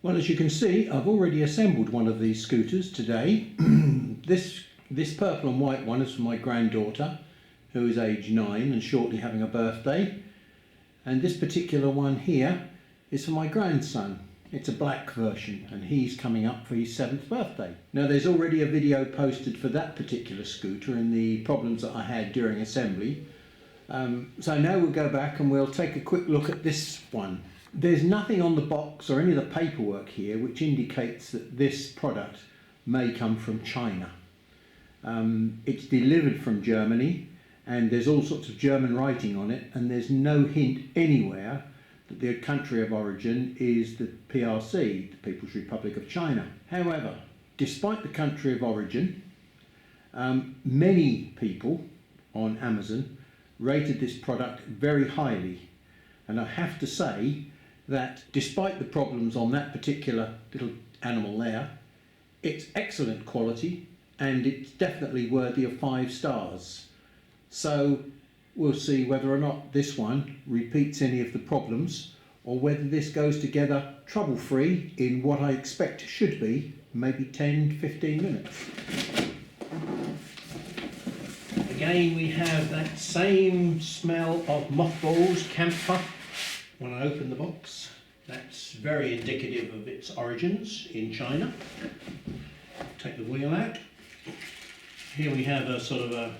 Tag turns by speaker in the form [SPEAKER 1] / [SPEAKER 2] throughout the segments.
[SPEAKER 1] Well, as you can see, I've already assembled one of these scooters today. This purple and white one is for my granddaughter, who is age 9 and shortly having a birthday. And this particular one here is for my grandson. It's a black version and he's coming up for his 7th birthday. Now there's already a video posted for that particular scooter and the problems that I had during assembly. So now we'll go back and we'll take a quick look at this one. There's nothing on the box or any of the paperwork here which indicates that this product may come from China. It's delivered from Germany and there's all sorts of German writing on it, and there's no hint anywhere that the country of origin is the PRC, the People's Republic of China. However, despite the country of origin, many people on Amazon rated this product very highly, and I have to say that despite the problems on that particular little animal there, it's excellent quality and it's definitely worthy of 5 stars. So we'll see whether or not this one repeats any of the problems or whether this goes together trouble-free in what I expect should be maybe 10-15 minutes. Again, we have that same smell of mothballs, camphor, when I open the box. That's very indicative of its origins in China. Take the wheel out. Here we have a sort of a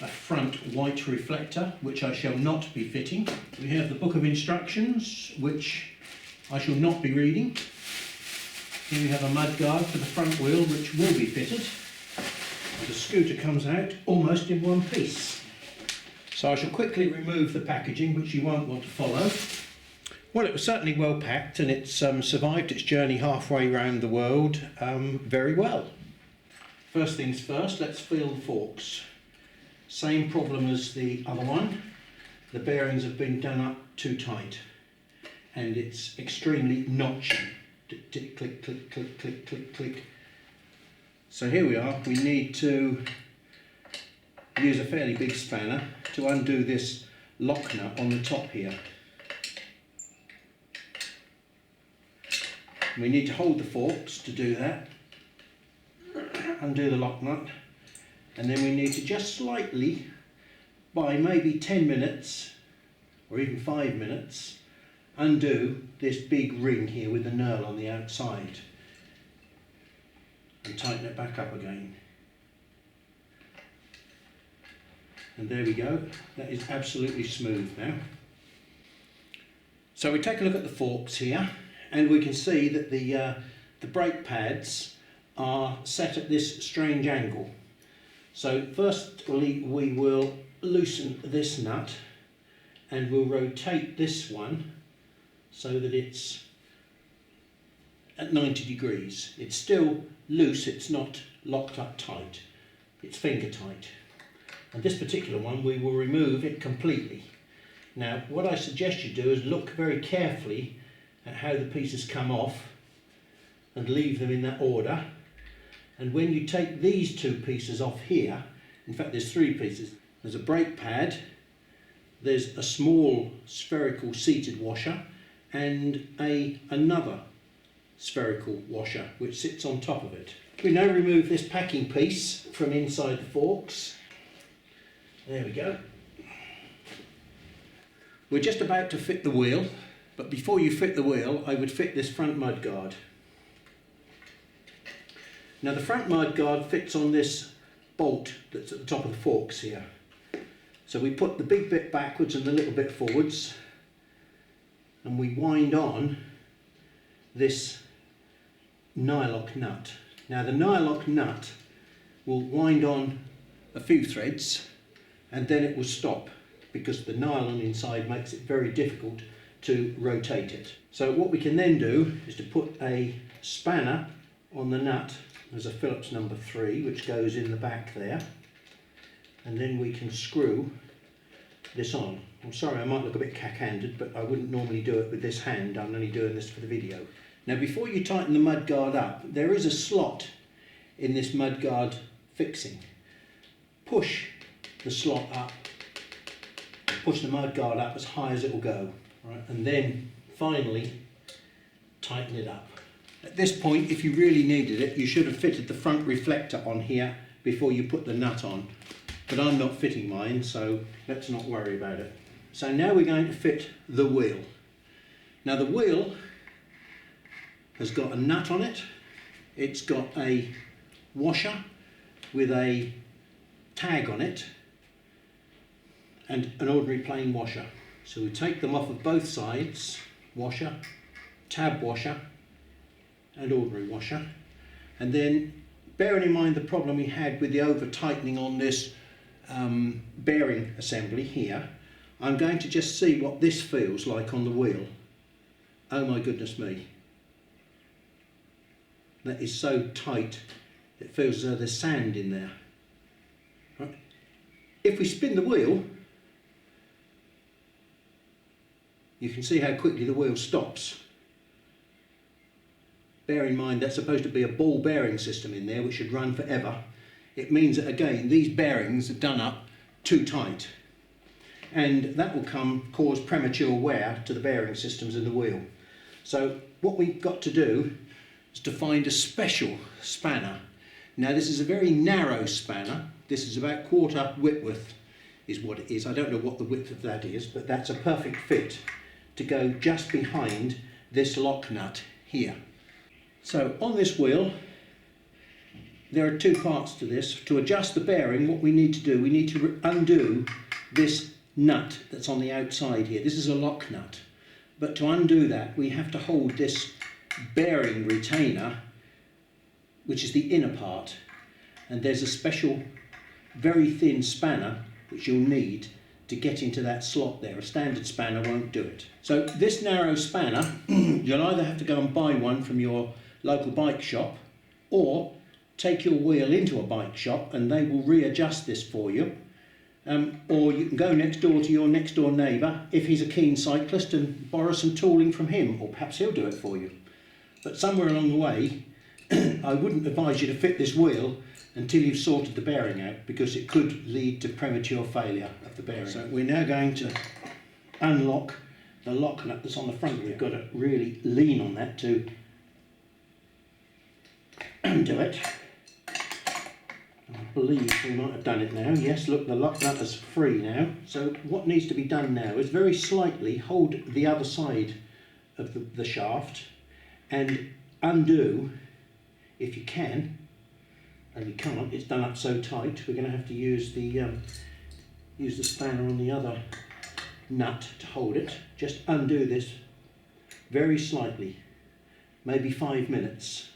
[SPEAKER 1] front white reflector, which I shall not be fitting. We have the book of instructions, which I shall not be reading. Here we have a mudguard for the front wheel, which will be fitted. The scooter comes out almost in one piece. So I shall quickly remove the packaging, which you won't want to follow. Well, it was certainly well packed and it's survived its journey halfway around the world very well. First things first, let's feel the forks. Same problem as the other one. The bearings have been done up too tight and it's extremely notchy. Tick, tick, click, click, click, click, click, click. So here we are. We need to use a fairly big spanner to undo this lock nut on the top here. We need to hold the forks to do that. Undo the lock nut, and then we need to just slightly, by maybe 10 minutes or even 5 minutes, undo this big ring here with the knurl on the outside and tighten it back up again. And there we go, that is absolutely smooth now. So we take a look at the forks here and we can see that the brake pads are set at this strange angle. So firstly we will loosen this nut and we'll rotate this one so that it's at 90 degrees. It's still loose, it's not locked up tight, it's finger tight. And this particular one we will remove it completely. Now what I suggest you do is look very carefully at how the pieces come off and leave them in that order. And when you take these 2 pieces off here, in fact there's 3 pieces, there's a brake pad, there's a small spherical seated washer and another spherical washer which sits on top of it. We now remove this packing piece from inside the forks. There we go. We're just about to fit the wheel, but before you fit the wheel I would fit this front mudguard. Now the front mudguard fits on this bolt that's at the top of the forks here. So we put the big bit backwards and the little bit forwards and we wind on this nylock nut. Now the nylock nut will wind on a few threads and then it will stop because the nylon inside makes it very difficult to rotate it. So what we can then do is to put a spanner on the nut. There's a Phillips number 3 which goes in the back there, and then we can screw this on. I'm sorry I might look a bit cack-handed, but I wouldn't normally do it with this hand. I'm only doing this for the video. Now before you tighten the mudguard up, there is a slot in this mudguard fixing. Push the slot up, push the mudguard up as high as it will go, right? And then finally tighten it up. At this point, if you really needed it, you should have fitted the front reflector on here before you put the nut on. But I'm not fitting mine, so let's not worry about it. So now we're going to fit the wheel. Now the wheel has got a nut on it. It's got a washer with a tag on it and an ordinary plain washer. So we take them off of both sides, washer, tab washer and ordinary washer. And then bearing in mind the problem we had with the over tightening on this bearing assembly here, I'm going to just see what this feels like on the wheel. Oh my goodness me. That is so tight, it feels as though there's sand in there. Right. If we spin the wheel, you can see how quickly the wheel stops. Bear in mind that's supposed to be a ball bearing system in there which should run forever. It means that again these bearings are done up too tight, and that will cause premature wear to the bearing systems in the wheel. So what we've got to do is to find a special spanner. Now this is a very narrow spanner. This is about quarter width is what it is. I don't know what the width of that is, but that's a perfect fit to go just behind this lock nut here. So on this wheel there are two parts to this. To adjust the bearing, what we need to do, we need to undo this nut that's on the outside here. This is a lock nut, but to undo that we have to hold this bearing retainer, which is the inner part, and there's a special very thin spanner which you'll need to get into that slot there. A standard spanner won't do it. So this narrow spanner you'll either have to go and buy one from your local bike shop, or take your wheel into a bike shop and they will readjust this for you. Or you can go next door to your next door neighbour if he's a keen cyclist and borrow some tooling from him, or perhaps he'll do it for you. But somewhere along the way I wouldn't advise you to fit this wheel until you've sorted the bearing out, because it could lead to premature failure of the bearing. So we're now going to unlock the lock nut that's on the front. We've got to really lean on that to undo it. I believe we might have done it now. Yes, look, the lock nut is free now. So what needs to be done now is very slightly hold the other side of the shaft and undo, if you can, and you can't, it's done up so tight, we're going to have to use the spanner on the other nut to hold it. Just undo this very slightly, maybe 5 minutes.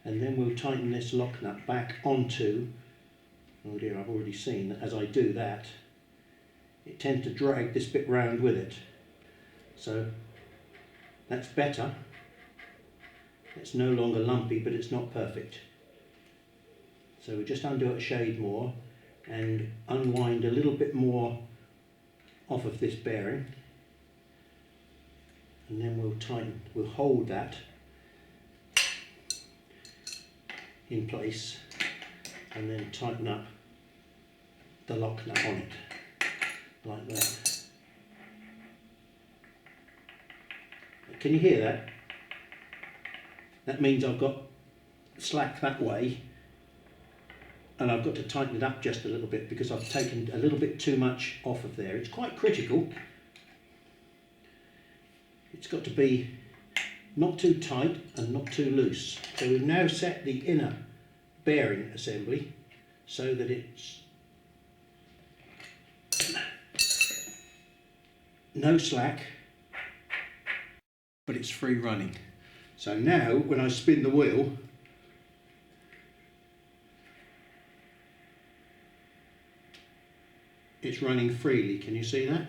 [SPEAKER 1] And then we'll tighten this lock nut back onto, oh dear, I've already seen that as I do that, it tends to drag this bit round with it. So that's better. It's no longer lumpy, but it's not perfect. So we just undo it a shade more and unwind a little bit more off of this bearing. And then we'll tighten, we'll hold that in place and then tighten up the lock nut on it like that. Can you hear that? That means I've got slack that way and I've got to tighten it up just a little bit because I've taken a little bit too much off of there. It's quite critical. It's got to be not too tight and not too loose. So we've now set the inner bearing assembly so that it's no slack, but it's free running. So now when I spin the wheel, it's running freely. Can you see that?